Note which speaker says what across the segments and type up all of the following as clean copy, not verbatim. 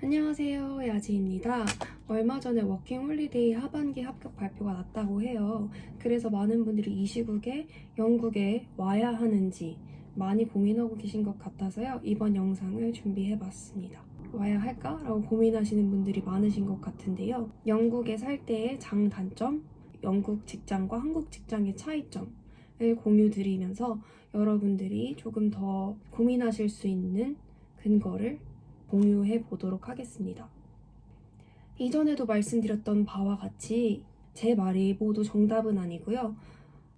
Speaker 1: 안녕하세요, 야지입니다. 얼마 전에 워킹홀리데이 하반기 합격 발표가 났다고 해요. 그래서 많은 분들이 이 시국에 영국에 와야 하는지 많이 고민하고 계신 것 같아서요. 이번 영상을 준비해봤습니다. 와야 할까? 라고 고민하시는 분들이 많으신 것 같은데요. 영국에 살 때의 장단점, 영국 직장과 한국 직장의 차이점을 공유드리면서 여러분들이 조금 더 고민하실 수 있는 근거를 공유해 보도록 하겠습니다. 이전에도 말씀드렸던 바와 같이 제 말이 모두 정답은 아니고요.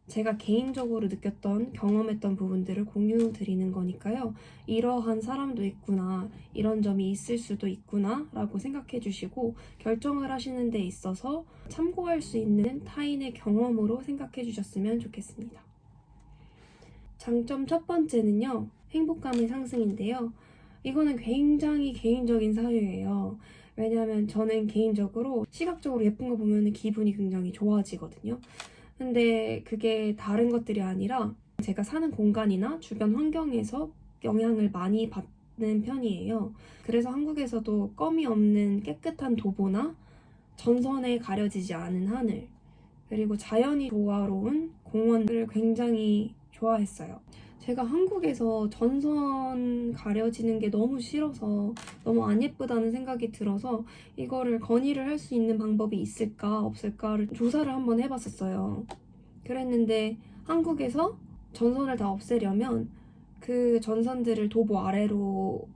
Speaker 1: 제가 개인적으로 느꼈던, 경험했던 부분들을 공유 드리는 거니까요. 이러한 사람도 있구나, 이런 점이 있을 수도 있구나 라고 생각해 주시고 결정을 하시는 데 있어서 참고할 수 있는 타인의 경험으로 생각해 주셨으면 좋겠습니다. 장점 첫 번째는요. 행복감의 상승인데요. 이거는 굉장히 개인적인 사유예요. 왜냐하면 저는 개인적으로 시각적으로 예쁜 거 보면 기분이 굉장히 좋아지거든요. 근데 그게 다른 것들이 아니라 제가 사는 공간이나 주변 환경에서 영향을 많이 받는 편이에요. 그래서 한국에서도 껌이 없는 깨끗한 도보나 전선에 가려지지 않은 하늘, 그리고 자연이 조화로운 공원을 굉장히 좋아했어요. 제가 한국에서 전선 가려지는 게 너무 싫어서 너무 안 예쁘다는 생각이 들어서 이거를 건의를 할 수 있는 방법이 있을까 없을까를 조사를 한번 해봤었어요. 그랬는데 한국에서 전선을 다 없애려면 그 전선들을 도보 아래로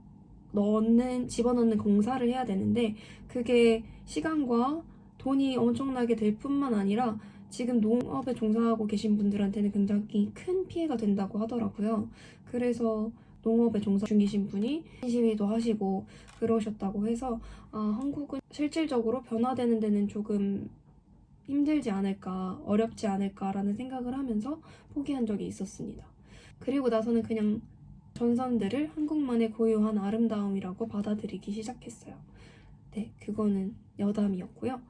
Speaker 1: 집어넣는 공사를 해야 되는데 그게 시간과 돈이 엄청나게 될 뿐만 아니라 지금 농업에 종사하고 계신 분들한테는 굉장히 큰 피해가 된다고 하더라고요. 그래서 농업에 종사 중이신 분이 시위도 하시고 그러셨다고 해서 한국은 실질적으로 변화되는 데는 조금 힘들지 않을까, 어렵지 않을까라는 생각을 하면서 포기한 적이 있었습니다. 그리고 나서는 그냥 전선들을 한국만의 고유한 아름다움이라고 받아들이기 시작했어요. 네, 그거는 여담이었고요.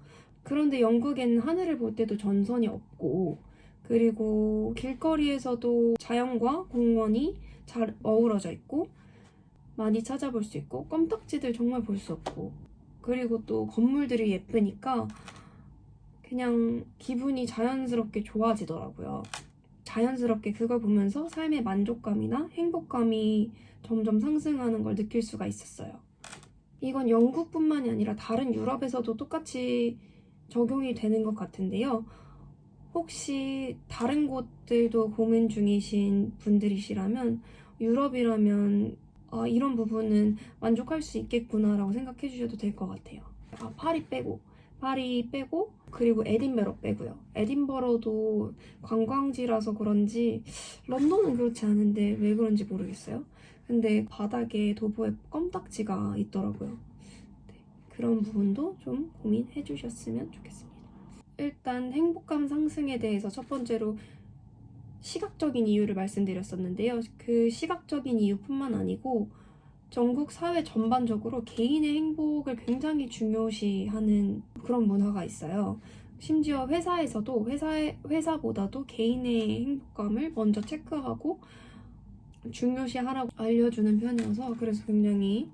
Speaker 1: 그런데 영국에는 하늘을 볼 때도 전선이 없고, 그리고 길거리에서도 자연과 공원이 잘 어우러져 있고 많이 찾아볼 수 있고 껌딱지들 정말 볼 수 없고, 그리고 또 건물들이 예쁘니까 그냥 기분이 자연스럽게 좋아지더라고요. 자연스럽게 그걸 보면서 삶의 만족감이나 행복감이 점점 상승하는 걸 느낄 수가 있었어요. 이건 영국뿐만이 아니라 다른 유럽에서도 똑같이 적용이 되는 것 같은데요. 혹시 다른 곳들도 고민 중이신 분들이시라면 유럽이라면 이런 부분은 만족할 수 있겠구나라고 생각해 주셔도 될 것 같아요. 파리 빼고 그리고 에딘버러 빼고요. 에딘버러도 관광지라서 그런지 런던은 그렇지 않은데 왜 그런지 모르겠어요. 근데 바닥에 도보에 껌딱지가 있더라고요. 네, 그런 부분도 좀 고민해 주셨으면 좋겠습니다. 일단 행복감 상승에 대해서 첫 번째로 시각적인 이유를 말씀드렸었는데요. 그 시각적인 이유뿐만 아니고 전국 사회 전반적으로 개인의 행복을 굉장히 중요시하는 그런 문화가 있어요. 심지어 회사에서도 회사보다도 개인의 행복감을 먼저 체크하고 중요시하라고 알려주는 편이어서 그래서 굉장히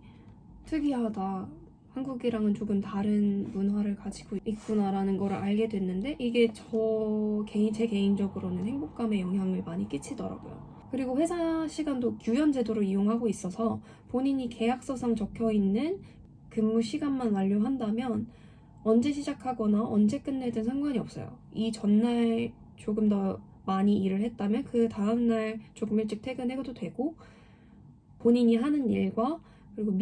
Speaker 1: 특이하다. 한국이랑은 조금 다른 문화를 가지고 있구나라는 걸 알게 됐는데 이게 제 개인적으로는 행복감에 영향을 많이 끼치더라고요. 그리고 회사 시간도 유연제도로 이용하고 있어서 본인이 계약서상 적혀있는 근무 시간만 완료한다면 언제 시작하거나 언제 끝내든 상관이 없어요. 이 전날 조금 더 많이 일을 했다면 그 다음날 조금 일찍 퇴근해도 되고 본인이 하는 일과 그리고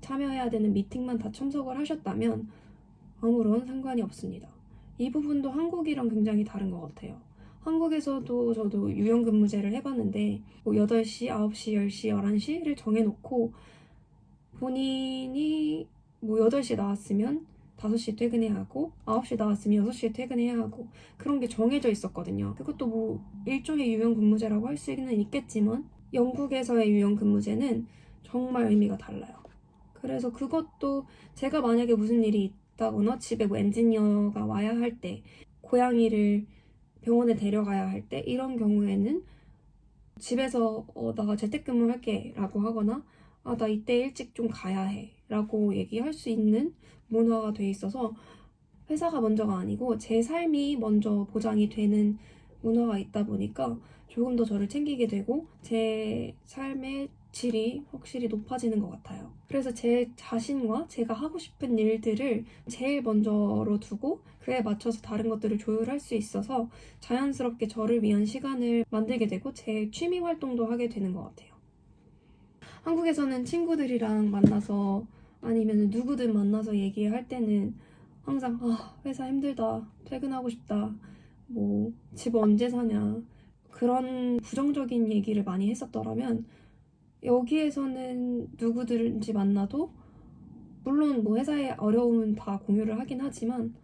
Speaker 1: 참여해야 되는 미팅만 다 참석을 하셨다면 아무런 상관이 없습니다. 이 부분도 한국이랑 굉장히 다른 것 같아요. 한국에서도 저도 유연근무제를 해봤는데 8시, 9시, 10시, 11시를 정해놓고 본인이 8시에 나왔으면 5시에 퇴근해야 하고 9시에 나왔으면 6시에 퇴근해야 하고 그런 게 정해져 있었거든요. 그것도 일종의 유연근무제라고 할 수는 있겠지만 영국에서의 유연근무제는 정말 의미가 달라요. 그래서 그것도 제가 만약에 무슨 일이 있다거나 집에 엔지니어가 와야 할 때, 고양이를 병원에 데려가야 할 때 이런 경우에는 집에서 나 재택근무 할게 라고 하거나 나 이때 일찍 좀 가야 해 삶이라고 얘기할 수 있는 문화가 돼 있어서 회사가 먼저가 아니고 제 삶이 먼저 보장이 되는 문화가 있다 보니까 조금 더 저를 챙기게 되고 제 삶의 질이 확실히 높아지는 것 같아요. 그래서 제 자신과 제가 하고 싶은 일들을 제일 먼저로 두고 그에 맞춰서 다른 것들을 조율할 수 있어서 자연스럽게 저를 위한 시간을 만들게 되고 제 취미 활동도 하게 되는 것 같아요. 한국에서는 친구들이랑 만나서 아니면 누구든 만나서 얘기할 때는 항상 회사 힘들다, 퇴근하고 싶다, 뭐 집 언제 사냐 그런 부정적인 얘기를 많이 했었더라면 여기에서는 누구든지 만나도 물론 뭐 회사의 어려움은 다 공유를 하긴 하지만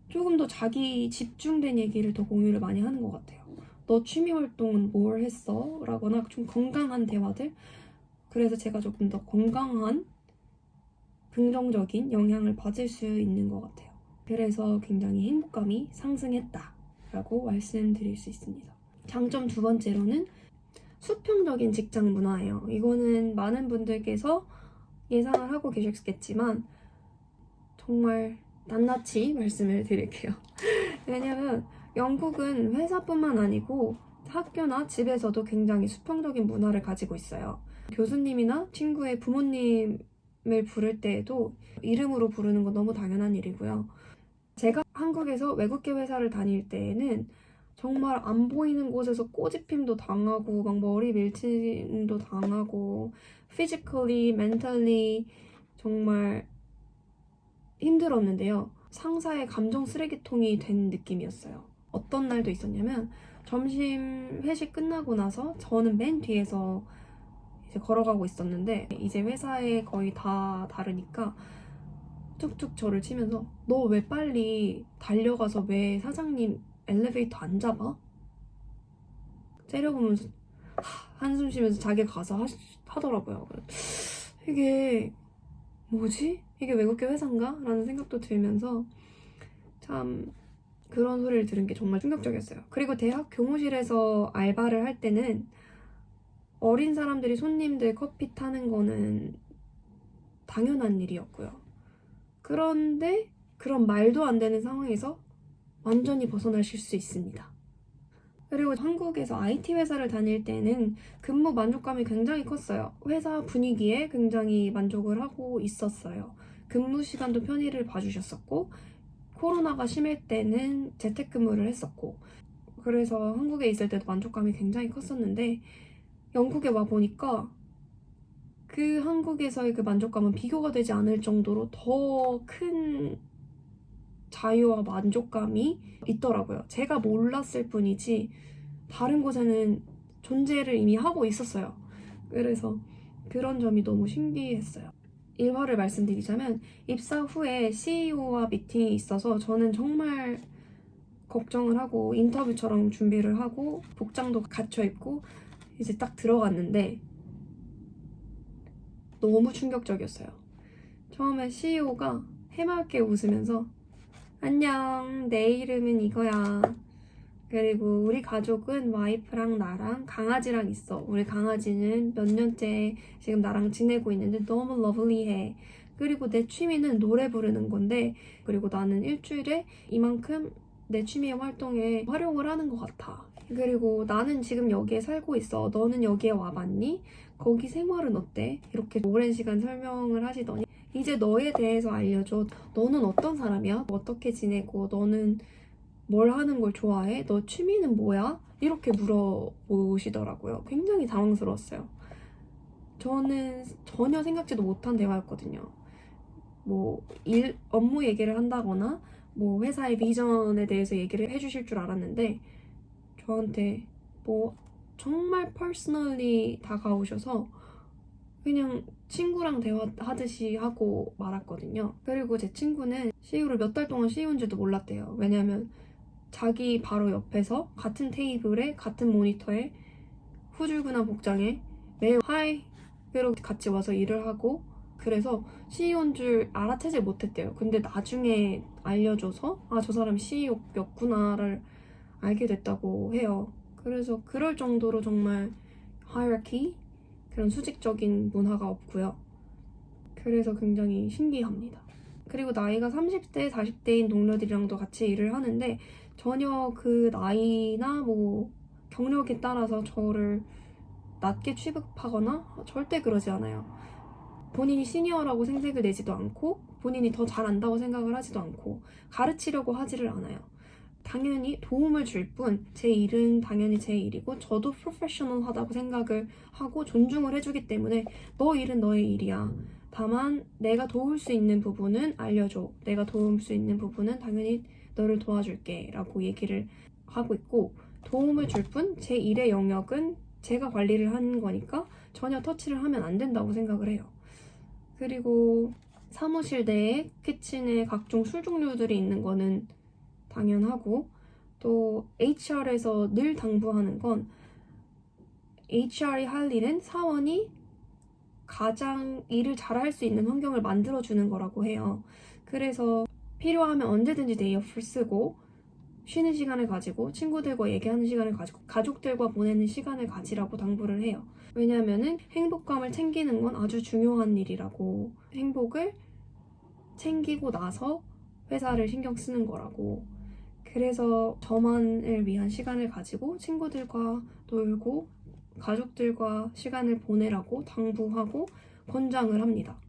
Speaker 1: 조금 더 자기 집중된 얘기를 더 공유를 많이 하는 것 같아요. 너 취미 활동은 뭘 했어? 라거나 좀 건강한 대화들. 그래서 제가 조금 더 건강한 긍정적인 영향을 받을 수 있는 것 같아요. 그래서 굉장히 행복감이 상승했다라고 말씀드릴 수 있습니다. 장점 두 번째로는 수평적인 직장 문화예요. 이거는 많은 분들께서 예상을 하고 계셨겠지만 정말 낱낱이 말씀을 드릴게요. 왜냐면 영국은 회사뿐만 아니고 학교나 집에서도 굉장히 수평적인 문화를 가지고 있어요. 교수님이나 친구의 부모님을 부를 때에도 이름으로 부르는 건 너무 당연한 일이고요. 제가 한국에서 외국계 회사를 다닐 때에는 정말 안 보이는 곳에서 꼬집힘도 당하고 막 머리 밀침도 당하고 physically, mentally 정말 힘들었는데요. 상사의 감정 쓰레기통이 된 느낌이었어요. 어떤 날도 있었냐면 점심 회식 끝나고 나서 저는 맨 뒤에서 이제 걸어가고 있었는데 이제 회사에 거의 다 다르니까 툭툭 저를 치면서 너 왜 빨리 달려가서 왜 사장님 엘리베이터 안 잡아? 째려보면서 한숨 쉬면서 자기가 가서 하더라고요. 이게 뭐지? 이게 외국계 회사인가? 라는 생각도 들면서 참 그런 소리를 들은 게 정말 충격적이었어요. 그리고 대학 교무실에서 알바를 할 때는 어린 사람들이 손님들 커피 타는 거는 당연한 일이었고요. 그런데 그런 말도 안 되는 상황에서 완전히 벗어나실 수 있습니다. 그리고 한국에서 IT 회사를 다닐 때는 근무 만족감이 굉장히 컸어요. 회사 분위기에 굉장히 만족을 하고 있었어요. 근무 시간도 편의를 봐주셨었고 코로나가 심할 때는 재택근무를 했었고 그래서 한국에 있을 때도 만족감이 굉장히 컸었는데 영국에 와 보니까 그 한국에서의 그 만족감은 비교가 되지 않을 정도로 더 큰 자유와 만족감이 있더라고요. 제가 몰랐을 뿐이지 다른 곳에는 존재를 이미 하고 있었어요. 그래서 그런 점이 너무 신기했어요. 일화를 말씀드리자면 입사 후에 CEO와 미팅이 있어서 저는 정말 걱정을 하고 인터뷰처럼 준비를 하고 복장도 갖춰 입고 이제 딱 들어갔는데 너무 충격적이었어요. 처음에 CEO가 해맑게 웃으면서 안녕, 내 이름은 이거야. 그리고 우리 가족은 와이프랑 나랑 강아지랑 있어. 우리 강아지는 몇 년째 지금 나랑 지내고 있는데 너무 러블리해. 그리고 내 취미는 노래 부르는 건데 그리고 나는 일주일에 이만큼 내 취미 활동에 활용을 하는 것 같아. 그리고 나는 지금 여기에 살고 있어. 너는 여기에 와봤니? 거기 생활은 어때? 이렇게 오랜 시간 설명을 하시더니 이제 너에 대해서 알려줘. 너는 어떤 사람이야? 어떻게 지내고 너는 뭘 하는 걸 좋아해? 너 취미는 뭐야? 이렇게 물어보시더라고요. 굉장히 당황스러웠어요. 저는 전혀 생각지도 못한 대화였거든요. 뭐 업무 얘기를 한다거나 뭐 회사의 비전에 대해서 얘기를 해주실 줄 알았는데 저한테 뭐 정말 퍼스널리 다가오셔서 그냥 친구랑 대화하듯이 하고 말았거든요. 그리고 제 친구는 CEO를 몇 달 동안 CEO인지도 몰랐대요. 왜냐면 자기 바로 옆에서 같은 테이블에 같은 모니터에 후줄근한 복장에 매일 하이 이렇게 같이 와서 일을 하고 그래서 CEO인 줄 알아채질 못했대요. 근데 나중에 알려줘서 저 사람이 CEO였구나를 알게 됐다고 해요. 그래서 그럴 정도로 정말 하이라키 그런 수직적인 문화가 없고요. 그래서 굉장히 신기합니다. 그리고 나이가 30대, 40대인 동료들이랑도 같이 일을 하는데 전혀 그 나이나 뭐 경력에 따라서 저를 낮게 취급하거나 절대 그러지 않아요. 본인이 시니어라고 생색을 내지도 않고 본인이 더 잘 안다고 생각을 하지도 않고 가르치려고 하지를 않아요. 당연히 도움을 줄 뿐 제 일은 당연히 제 일이고 저도 프로페셔널하다고 생각을 하고 존중을 해주기 때문에 너 일은 너의 일이야. 다만 내가 도울 수 있는 부분은 알려줘. 내가 도울 수 있는 부분은 당연히 너를 도와줄게 라고 얘기를 하고 있고 도움을 줄 뿐 제 일의 영역은 제가 관리를 하는 거니까 전혀 터치를 하면 안 된다고 생각을 해요. 그리고 사무실 내에 키친에 각종 술 종류들이 있는 거는 당연하고 또 HR에서 늘 당부하는 건 HR이 할 일은 사원이 가장 일을 잘할 수 있는 환경을 만들어주는 거라고 해요. 그래서 필요하면 언제든지 데이오프를 쓰고 쉬는 시간을 가지고 친구들과 얘기하는 시간을 가지고 가족들과 보내는 시간을 가지라고 당부를 해요. 왜냐하면 행복감을 챙기는 건 아주 중요한 일이라고 행복을 챙기고 나서 회사를 신경 쓰는 거라고 그래서 저만을 위한 시간을 가지고 친구들과 놀고 가족들과 시간을 보내라고 당부하고 권장을 합니다.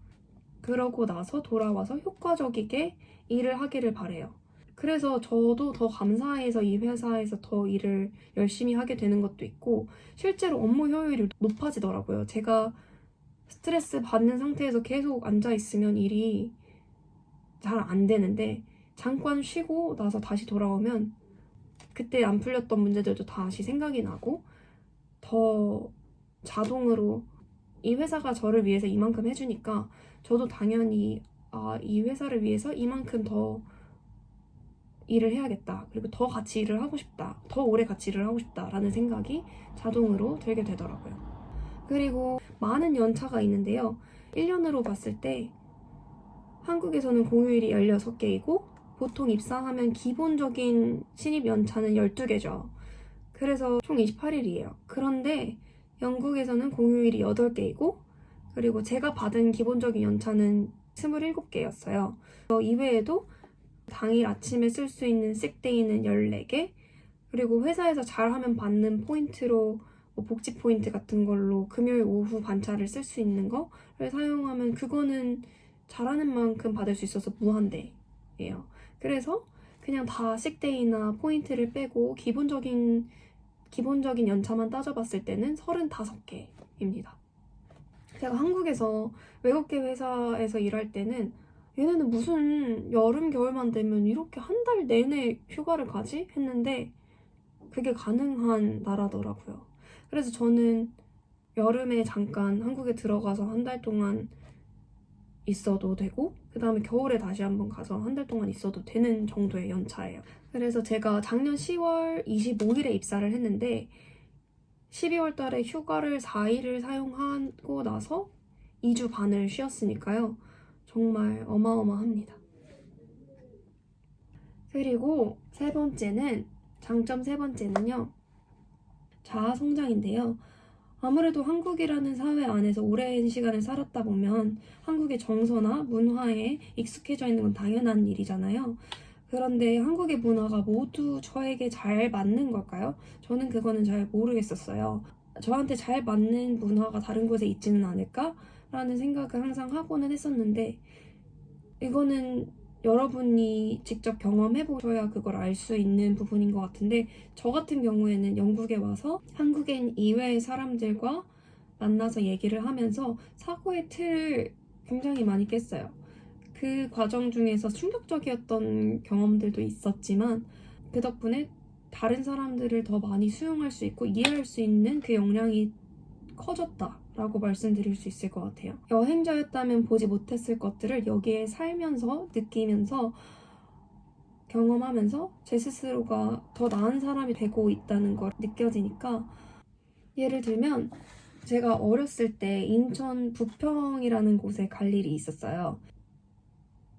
Speaker 1: 그러고 나서 돌아와서 효과적이게 일을 하기를 바래요. 그래서 저도 더 감사해서 이 회사에서 더 일을 열심히 하게 되는 것도 있고 실제로 업무 효율이 높아지더라고요. 제가 스트레스 받는 상태에서 계속 앉아있으면 일이 잘 안 되는데 잠깐 쉬고 나서 다시 돌아오면 그때 안 풀렸던 문제들도 다시 생각이 나고 더 자동으로 이 회사가 저를 위해서 이만큼 해주니까 저도 당연히 이 회사를 위해서 이만큼 더 일을 해야겠다. 그리고 더 같이 일을 하고 싶다. 더 오래 같이 일을 하고 싶다. 라는 생각이 자동으로 들게 되더라고요. 그리고 많은 연차가 있는데요. 1년으로 봤을 때 한국에서는 공휴일이 16개이고 보통 입사하면 기본적인 신입 연차는 12개죠. 그래서 총 28일이에요. 그런데 영국에서는 공휴일이 8개이고 그리고 제가 받은 기본적인 연차는 27개였어요. 이외에도 당일 아침에 쓸 수 있는 식데이는 14개 그리고 회사에서 잘하면 받는 포인트로 뭐 복지 포인트 같은 걸로 금요일 오후 반차를 쓸 수 있는 거를 사용하면 그거는 잘하는 만큼 받을 수 있어서 무한대예요. 그래서 그냥 다 식데이나 포인트를 빼고 기본적인 연차만 따져봤을 때는 35개입니다. 제가 한국에서 외국계 회사에서 일할 때는 얘네는 무슨 여름, 겨울만 되면 이렇게 한 달 내내 휴가를 가지? 했는데 그게 가능한 나라더라고요. 그래서 저는 여름에 잠깐 한국에 들어가서 한 달 동안 있어도 되고 그 다음에 겨울에 다시 한번 가서 한 달 동안 있어도 되는 정도의 연차예요. 그래서 제가 작년 10월 25일에 입사를 했는데 12월 달에 휴가를 4일을 사용하고 나서 2주 반을 쉬었으니까요. 정말 어마어마합니다. 그리고 장점 세 번째는요. 자아 성장인데요. 아무래도 한국이라는 사회 안에서 오랜 시간을 살았다 보면 한국의 정서나 문화에 익숙해져 있는 건 당연한 일이잖아요. 그런데 한국의 문화가 모두 저에게 잘 맞는 걸까요? 저는 그거는 잘 모르겠었어요. 저한테 잘 맞는 문화가 다른 곳에 있지는 않을까라는 생각을 항상 하고는 했었는데 이거는 여러분이 직접 경험해보셔야 그걸 알 수 있는 부분인 것 같은데 저 같은 경우에는 영국에 와서 한국인 이외의 사람들과 만나서 얘기를 하면서 사고의 틀을 굉장히 많이 깼어요. 그 과정 중에서 충격적이었던 경험들도 있었지만 그 덕분에 다른 사람들을 더 많이 수용할 수 있고 이해할 수 있는 그 역량이 커졌다라고 말씀드릴 수 있을 것 같아요. 여행자였다면 보지 못했을 것들을 여기에 살면서 느끼면서 경험하면서 제 스스로가 더 나은 사람이 되고 있다는 걸 느껴지니까 예를 들면 제가 어렸을 때 인천 부평이라는 곳에 갈 일이 있었어요.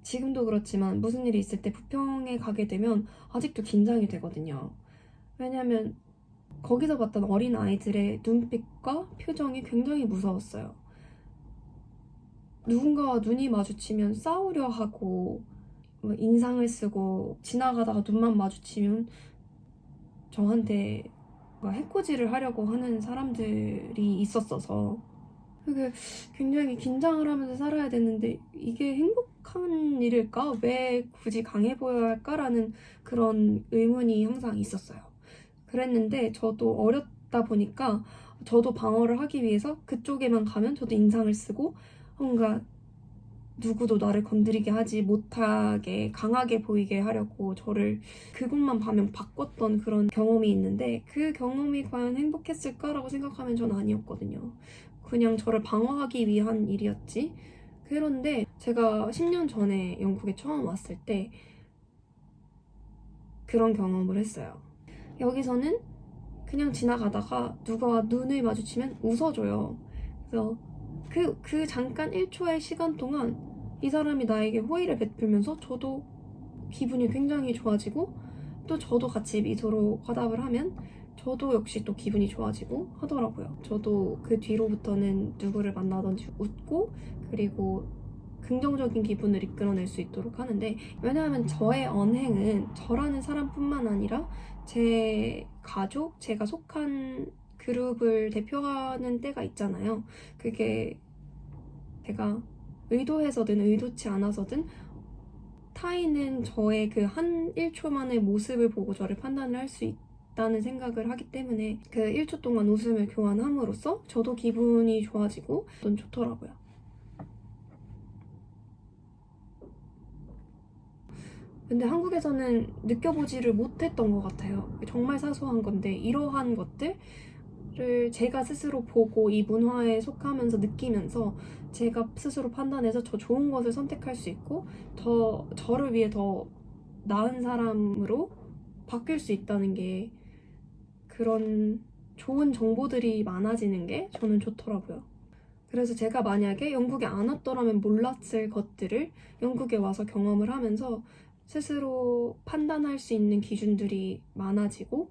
Speaker 1: 지금도 그렇지만 무슨 일이 있을 때 부평에 가게 되면 아직도 긴장이 되거든요. 왜냐면 거기서 봤던 어린 아이들의 눈빛과 표정이 굉장히 무서웠어요. 누군가와 눈이 마주치면 싸우려 하고 뭐 인상을 쓰고 지나가다가 눈만 마주치면 저한테 해코지를 하려고 하는 사람들이 있었어서 그게 굉장히 긴장을 하면서 살아야 되는데 이게 행복한 일일까? 왜 굳이 강해 보여야 할까라는 그런 의문이 항상 있었어요. 그랬는데 저도 어렸다 보니까 저도 방어를 하기 위해서 그쪽에만 가면 저도 인상을 쓰고 뭔가 누구도 나를 건드리게 하지 못하게 강하게 보이게 하려고 저를 그곳만 가면 바꿨던 그런 경험이 있는데 그 경험이 과연 행복했을까라고 생각하면 전 아니었거든요. 그냥 저를 방어하기 위한 일이었지. 그런데 제가 10년 전에 영국에 처음 왔을 때 그런 경험을 했어요. 여기서는 그냥 지나가다가 누가 눈을 마주치면 웃어줘요. 그래서 그 잠깐 1초의 시간 동안 이 사람이 나에게 호의를 베풀면서 저도 기분이 굉장히 좋아지고 또 저도 같이 미소로 화답을 하면 저도 역시 또 기분이 좋아지고 하더라고요. 저도 그 뒤로부터는 누구를 만나든지 웃고 그리고 긍정적인 기분을 이끌어낼 수 있도록 하는데 왜냐하면 저의 언행은 저라는 사람뿐만 아니라 제 가족, 제가 속한 그룹을 대표하는 때가 있잖아요. 그게 제가 의도해서든 의도치 않아서든 타인은 저의 그 한 1초만의 모습을 보고 저를 판단을 할 수 있다는 생각을 하기 때문에 그 1초 동안 웃음을 교환함으로써 저도 기분이 좋아지고 전 좋더라고요. 근데 한국에서는 느껴보지를 못했던 것 같아요. 정말 사소한 건데 이러한 것들을 제가 스스로 보고 이 문화에 속하면서 느끼면서 제가 스스로 판단해서 더 좋은 것을 선택할 수 있고 더 저를 위해 더 나은 사람으로 바뀔 수 있다는 게 그런 좋은 정보들이 많아지는 게 저는 좋더라고요. 그래서 제가 만약에 영국에 안 왔더라면 몰랐을 것들을 영국에 와서 경험을 하면서 스스로 판단할 수 있는 기준들이 많아지고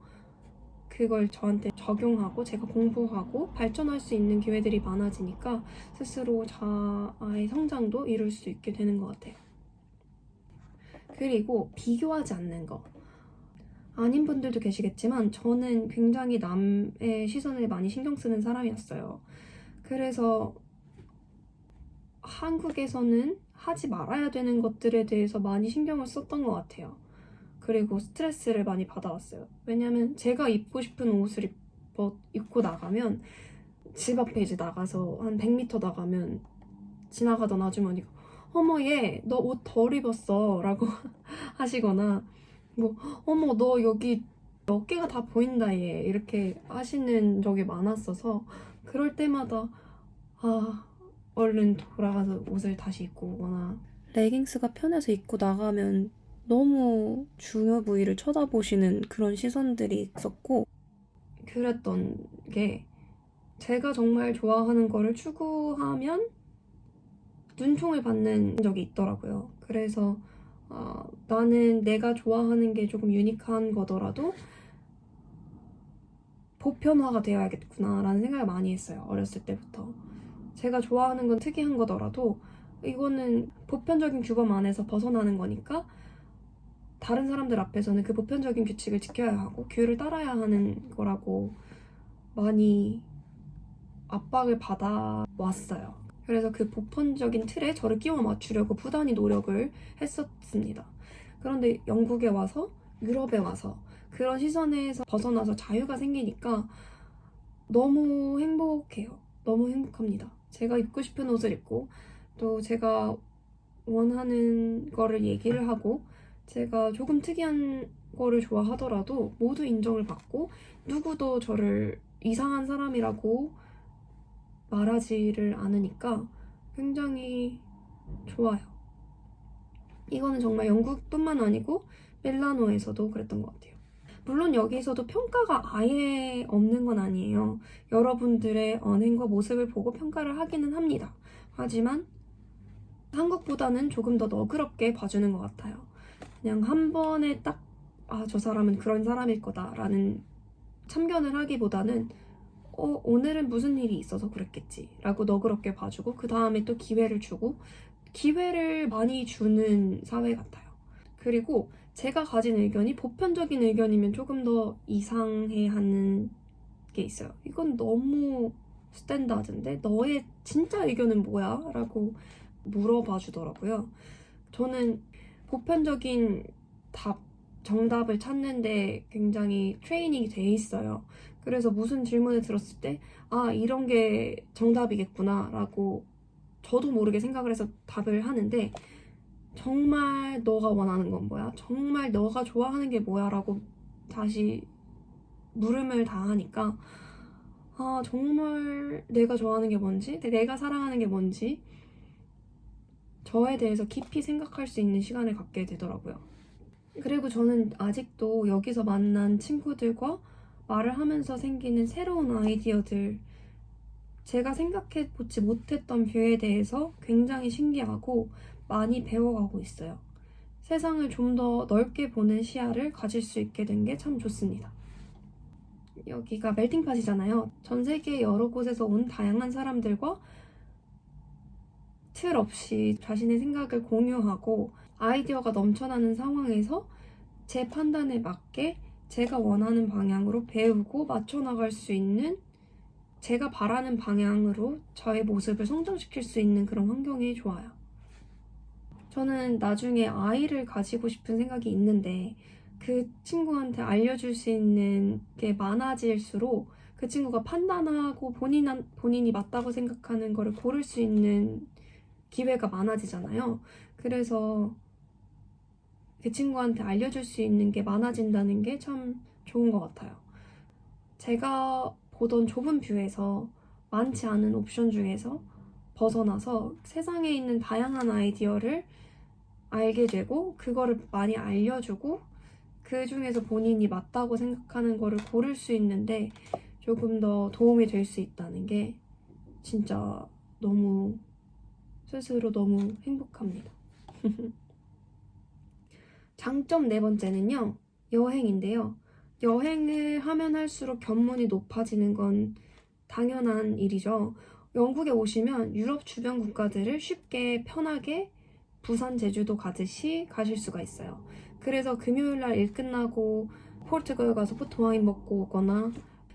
Speaker 1: 그걸 저한테 적용하고 제가 공부하고 발전할 수 있는 기회들이 많아지니까 스스로 자아의 성장도 이룰 수 있게 되는 것 같아요. 그리고 비교하지 않는 거. 아닌 분들도 계시겠지만 저는 굉장히 남의 시선을 많이 신경 쓰는 사람이었어요. 그래서 한국에서는 하지 말아야 되는 것들에 대해서 많이 신경을 썼던 것 같아요. 그리고 스트레스를 많이 받아왔어요. 왜냐면 제가 입고 싶은 옷을 입고 나가면 집 앞에 이제 나가서 한 100m 나가면 지나가던 아주머니가 어머 얘 너 옷 덜 입었어 라고 하시거나 뭐 어머 너 여기 어깨가 다 보인다 얘 이렇게 하시는 적이 많았어서 그럴 때마다 얼른 돌아가서 옷을 다시 입고 오거나 레깅스가 편해서 입고 나가면 너무 중요 부위를 쳐다보시는 그런 시선들이 있었고 그랬던 게 제가 정말 좋아하는 거를 추구하면 눈총을 받는 적이 있더라고요. 그래서 나는 내가 좋아하는 게 조금 유니크한 거더라도 보편화가 되어야겠구나 라는 생각을 많이 했어요. 어렸을 때부터. 제가 좋아하는 건 특이한 거더라도 이거는 보편적인 규범 안에서 벗어나는 거니까 다른 사람들 앞에서는 그 보편적인 규칙을 지켜야 하고 규율을 따라야 하는 거라고 많이 압박을 받아왔어요. 그래서 그 보편적인 틀에 저를 끼워 맞추려고 부단히 노력을 했었습니다. 그런데 영국에 와서 유럽에 와서 그런 시선에서 벗어나서 자유가 생기니까 너무 행복해요. 너무 행복합니다. 제가 입고 싶은 옷을 입고 또 제가 원하는 거를 얘기를 하고 제가 조금 특이한 거를 좋아하더라도 모두 인정을 받고 누구도 저를 이상한 사람이라고 말하지를 않으니까 굉장히 좋아요. 이거는 정말 영국뿐만 아니고 밀라노에서도 그랬던 것 같아요. 물론 여기서도 평가가 아예 없는 건 아니에요. 여러분들의 언행과 모습을 보고 평가를 하기는 합니다. 하지만 한국보다는 조금 더 너그럽게 봐주는 것 같아요. 그냥 한 번에 딱 저 사람은 그런 사람일 거다라는 참견을 하기보다는 오늘은 무슨 일이 있어서 그랬겠지 라고 너그럽게 봐주고 그 다음에 또 기회를 주고 기회를 많이 주는 사회 같아요. 그리고 제가 가진 의견이 보편적인 의견이면 조금 더 이상해하는 게 있어요. 이건 너무 스탠다드인데 너의 진짜 의견은 뭐야? 라고 물어봐 주더라고요. 저는 보편적인 정답을 찾는데 굉장히 트레이닝이 돼 있어요. 그래서 무슨 질문을 들었을 때 이런 게 정답이겠구나 라고 저도 모르게 생각을 해서 답을 하는데 정말 너가 원하는 건 뭐야? 정말 너가 좋아하는 게 뭐야? 라고 다시 물음을 다 하니까 정말 내가 좋아하는 게 뭔지, 내가 사랑하는 게 뭔지 저에 대해서 깊이 생각할 수 있는 시간을 갖게 되더라고요. 그리고 저는 아직도 여기서 만난 친구들과 말을 하면서 생기는 새로운 아이디어들, 제가 생각해보지 못했던 뷰에 대해서 굉장히 신기하고 많이 배워가고 있어요. 세상을 좀 더 넓게 보는 시야를 가질 수 있게 된 게 참 좋습니다. 여기가 멜팅팟이잖아요. 전 세계 여러 곳에서 온 다양한 사람들과 틀 없이 자신의 생각을 공유하고 아이디어가 넘쳐나는 상황에서 제 판단에 맞게 제가 원하는 방향으로 배우고 맞춰나갈 수 있는, 제가 바라는 방향으로 저의 모습을 성장시킬 수 있는 그런 환경이 좋아요. 저는 나중에 아이를 가지고 싶은 생각이 있는데 그 친구한테 알려줄 수 있는 게 많아질수록 그 친구가 판단하고 본인이 맞다고 생각하는 거를 고를 수 있는 기회가 많아지잖아요. 그래서 그 친구한테 알려줄 수 있는 게 많아진다는 게 참 좋은 것 같아요. 제가 보던 좁은 뷰에서 많지 않은 옵션 중에서 벗어나서 세상에 있는 다양한 아이디어를 알게 되고 그거를 많이 알려주고 그 중에서 본인이 맞다고 생각하는 거를 고를 수 있는데 조금 더 도움이 될 수 있다는 게 진짜 너무 스스로 너무 행복합니다. 장점 네 번째는요, 여행인데요. 여행을 하면 할수록 견문이 높아지는 건 당연한 일이죠. 영국에 오시면 유럽 주변 국가들을 쉽게 편하게 부산, 제주도 가듯이 가실 수가 있어요. 그래서 금요일날 일 끝나고 포르투갈 가서 포토와인 먹고 오거나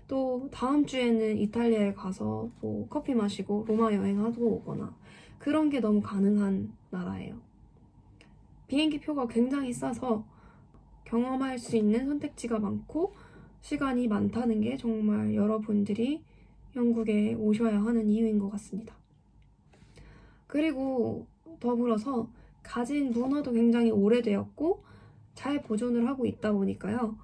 Speaker 1: 또 다음 주에는 이탈리아에 가서 뭐 커피 마시고 로마 여행하고 오거나 그런 게 너무 가능한 나라예요. 비행기 표가 굉장히 싸서 경험할 수 있는 선택지가 많고 시간이 많다는 게 정말 여러분들이 영국에 오셔야 하는 이유인 것 같습니다. 그리고 더불어서 가진 문화도 굉장히 오래되었고 잘 보존을 하고 있다 보니까요.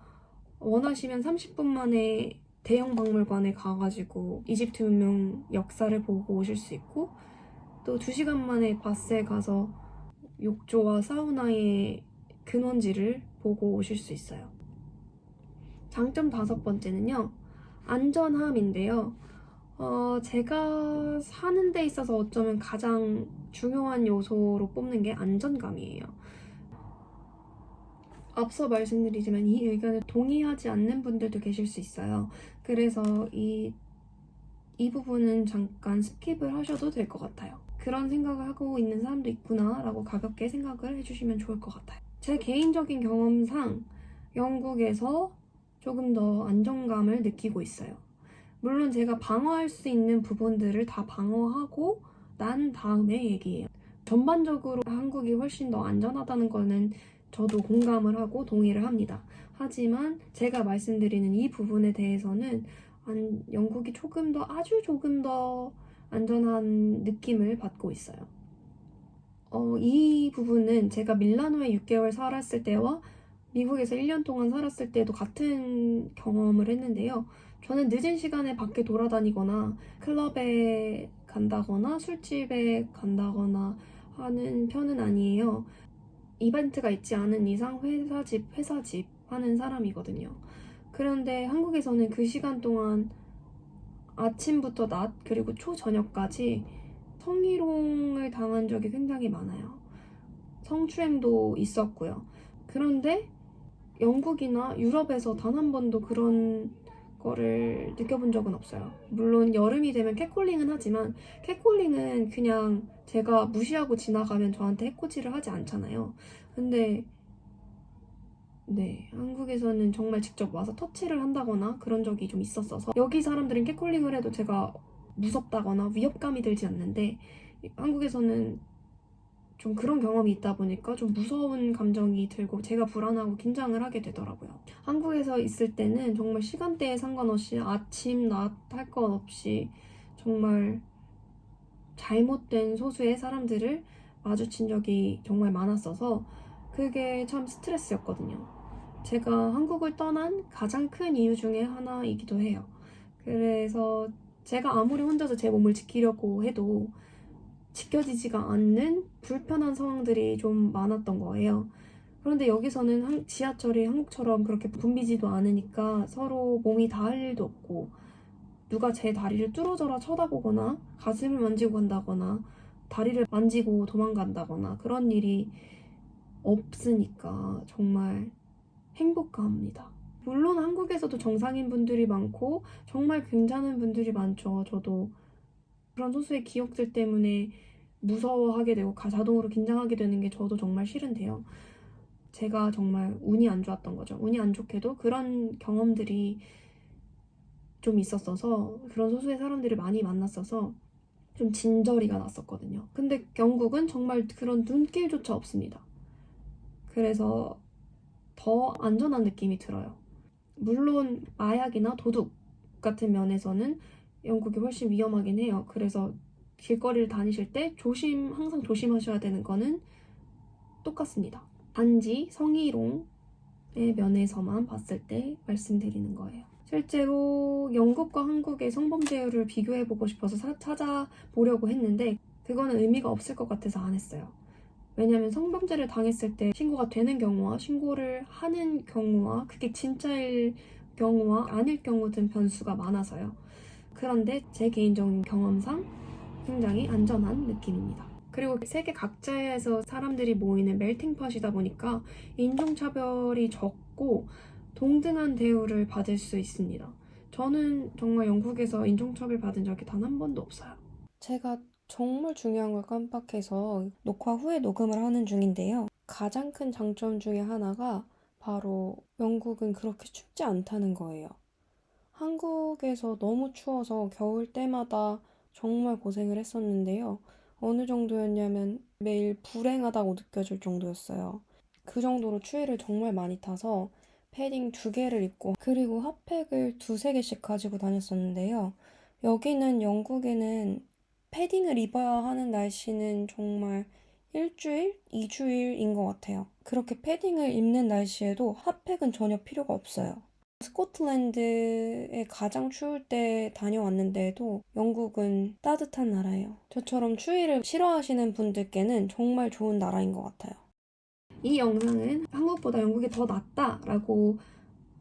Speaker 1: 원하시면 30분 만에 대형 박물관에 가가지고 이집트 문명 역사를 보고 오실 수 있고 또 2시간 만에 바스에 가서 욕조와 사우나의 근원지를 보고 오실 수 있어요. 장점 5번째는요. 안전함인데요. 제가 사는 데 있어서 어쩌면 가장 중요한 요소로 뽑는 게 안전감이에요. 앞서 말씀드리지만 이 의견에 동의하지 않는 분들도 계실 수 있어요. 그래서 이 부분은 잠깐 스킵을 하셔도 될 것 같아요. 그런 생각을 하고 있는 사람도 있구나 라고 가볍게 생각을 해주시면 좋을 것 같아요. 제 개인적인 경험상 영국에서 조금 더 안정감을 느끼고 있어요. 물론 제가 방어할 수 있는 부분들을 다 방어하고 난 다음에 얘기해요. 전반적으로 한국이 훨씬 더 안전하다는 거는 저도 공감을 하고 동의를 합니다. 하지만 제가 말씀드리는 이 부분에 대해서는 영국이 아주 조금 더 안전한 느낌을 받고 있어요. 이 부분은 제가 밀라노에 6개월 살았을 때와 미국에서 1년 동안 살았을 때도 같은 경험을 했는데요. 저는 늦은 시간에 밖에 돌아다니거나 클럽에 간다거나 술집에 간다거나 하는 편은 아니에요. 이벤트가 있지 않은 이상 회사집 하는 사람이거든요. 그런데 한국에서는 그 시간 동안 아침부터 낮 그리고 초저녁까지 성희롱을 당한 적이 굉장히 많아요. 성추행도 있었고요. 그런데 영국이나 유럽에서 단 한 번도 그런 거를 느껴본 적은 없어요. 물론 여름이 되면 캣콜링은 하지만 캣콜링은 그냥 제가 무시하고 지나가면 저한테 해코지를 하지 않잖아요. 근데 네, 한국에서는 정말 직접 와서 터치를 한다거나 그런 적이 좀 있었어서 여기 사람들은 캣콜링을 해도 제가 무섭다거나 위협감이 들지 않는데 한국에서는 좀 그런 경험이 있다 보니까 좀 무서운 감정이 들고 제가 불안하고 긴장을 하게 되더라고요. 한국에서 있을 때는 정말 시간대에 상관없이 아침, 낮 할 것 없이 정말 잘못된 소수의 사람들을 마주친 적이 정말 많았어서 그게 참 스트레스였거든요. 제가 한국을 떠난 가장 큰 이유 중에 하나이기도 해요. 그래서 제가 아무리 혼자서 제 몸을 지키려고 해도 지켜지지가 않는 불편한 상황들이 좀 많았던 거예요. 그런데 여기서는 지하철이 한국처럼 그렇게 붐비지도 않으니까 서로 몸이 닿을 일도 없고 누가 제 다리를 뚫어져라 쳐다보거나 가슴을 만지고 간다거나 다리를 만지고 도망간다거나 그런 일이 없으니까 정말 행복합니다. 물론 한국에서도 정상인 분들이 많고 정말 괜찮은 분들이 많죠. 저도 그런 소수의 기억들 때문에 무서워하게 되고 자동으로 긴장하게 되는 게 저도 정말 싫은데요. 제가 정말 운이 안 좋았던 거죠. 운이 안 좋게도 그런 경험들이 좀 있었어서 그런 소수의 사람들을 많이 만났어서 좀 진저리가 났었거든요. 근데 영국은 정말 그런 눈길조차 없습니다. 그래서 더 안전한 느낌이 들어요. 물론 마약이나 도둑 같은 면에서는 영국이 훨씬 위험하긴 해요. 그래서 길거리를 다니실 때 항상 조심하셔야 되는 거는 똑같습니다. 단지 성희롱의 면에서만 봤을 때 말씀드리는 거예요. 실제로 영국과 한국의 성범죄율을 비교해보고 싶어서 찾아보려고 했는데 그거는 의미가 없을 것 같아서 안 했어요. 왜냐하면 성범죄를 당했을 때 신고가 되는 경우와 신고를 하는 경우와 그게 진짜일 경우와 아닐 경우 등 변수가 많아서요. 그런데 제 개인적인 경험상 굉장히 안전한 느낌입니다. 그리고 세계 각지에서 사람들이 모이는 멜팅팟이다 보니까 인종차별이 적고 동등한 대우를 받을 수 있습니다. 저는 정말 영국에서 인종차별 받은 적이 단 한 번도 없어요. 제가 정말 중요한 걸 깜빡해서 녹화 후에 녹음을 하는 중인데요. 가장 큰 장점 중에 하나가 바로 영국은 그렇게 춥지 않다는 거예요. 한국에서 너무 추워서 겨울 때마다 정말 고생을 했었는데요. 어느 정도였냐면 매일 불행하다고 느껴질 정도였어요. 그 정도로 추위를 정말 많이 타서 패딩 2개를 입고 그리고 핫팩을 2~3개씩 가지고 다녔었는데요. 여기는 영국에는 패딩을 입어야 하는 날씨는 정말 일주일, 2주일인 것 같아요. 그렇게 패딩을 입는 날씨에도 핫팩은 전혀 필요가 없어요. 스코틀랜드에 가장 추울 때 다녀왔는데도 영국은 따뜻한 나라예요. 저처럼 추위를 싫어하시는 분들께는 정말 좋은 나라인 것 같아요. 이 영상은 한국보다 영국이 더 낫다라고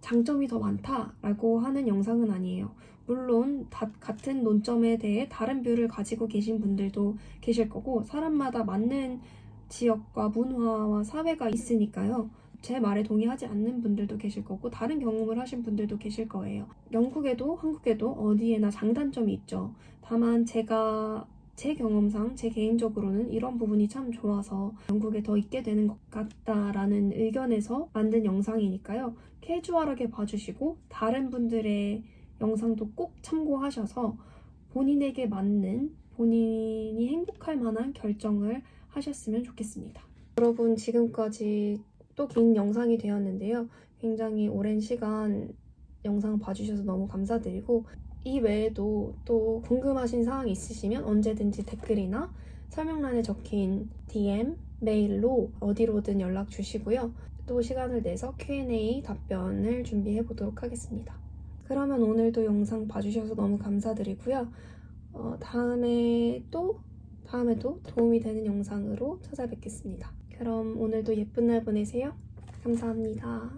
Speaker 1: 장점이 더 많다라고 하는 영상은 아니에요. 물론 같은 논점에 대해 다른 뷰를 가지고 계신 분들도 계실 거고 사람마다 맞는 지역과 문화와 사회가 있으니까요. 제 말에 동의하지 않는 분들도 계실 거고 다른 경험을 하신 분들도 계실 거예요. 영국에도 한국에도 어디에나 장단점이 있죠. 다만 제 경험상 제 개인적으로는 이런 부분이 참 좋아서 영국에 더 있게 되는 것 같다라는 의견에서 만든 영상이니까요. 캐주얼하게 봐주시고 다른 분들의 영상도 꼭 참고하셔서 본인에게 맞는 본인이 행복할 만한 결정을 하셨으면 좋겠습니다. 여러분 지금까지 또 긴 영상이 되었는데요. 굉장히 오랜 시간 영상 봐주셔서 너무 감사드리고 이 외에도 또 궁금하신 사항이 있으시면 언제든지 댓글이나 설명란에 적힌 DM, 메일로 어디로든 연락 주시고요. 또 시간을 내서 Q&A 답변을 준비해 보도록 하겠습니다. 그러면 오늘도 영상 봐주셔서 너무 감사드리고요. 다음에도 도움이 되는 영상으로 찾아뵙겠습니다. 그럼 오늘도 예쁜 날 보내세요. 감사합니다.